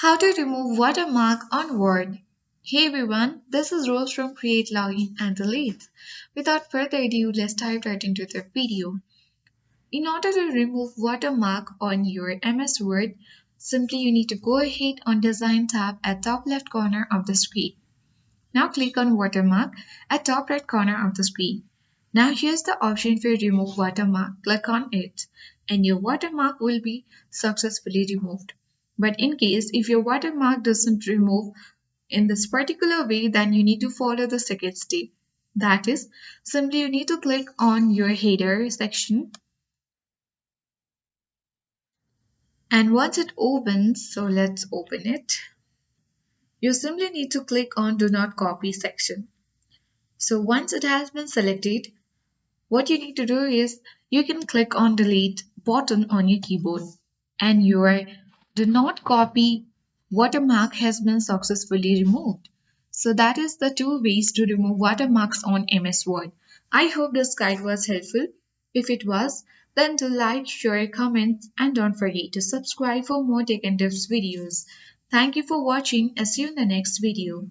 How to remove watermark on Word. Hey everyone, this is Rose from Create Login and Delete. Without further ado, let's dive right into the video. In order to remove watermark on your MS Word, simply you need to go ahead on Design tab at top left corner of the screen. Now click on Watermark at top right corner of the screen. Now here's the option for remove watermark. Click on it and your watermark will be successfully removed. But in case if your watermark doesn't remove in this particular way, then you need to follow the second step. That is, simply you need to click on your header section, and once it opens, so let's open it, you simply need to click on Do Not Copy section. So once it has been selected, what you need to do is you can click on delete button on your keyboard and your do not copy watermark has been successfully removed. So that is the two ways to remove watermarks on MS Word. I hope this guide was helpful. If it was, then do like, share, comment and don't forget to subscribe for more tech and tips videos. Thank you for watching and see you in the next video.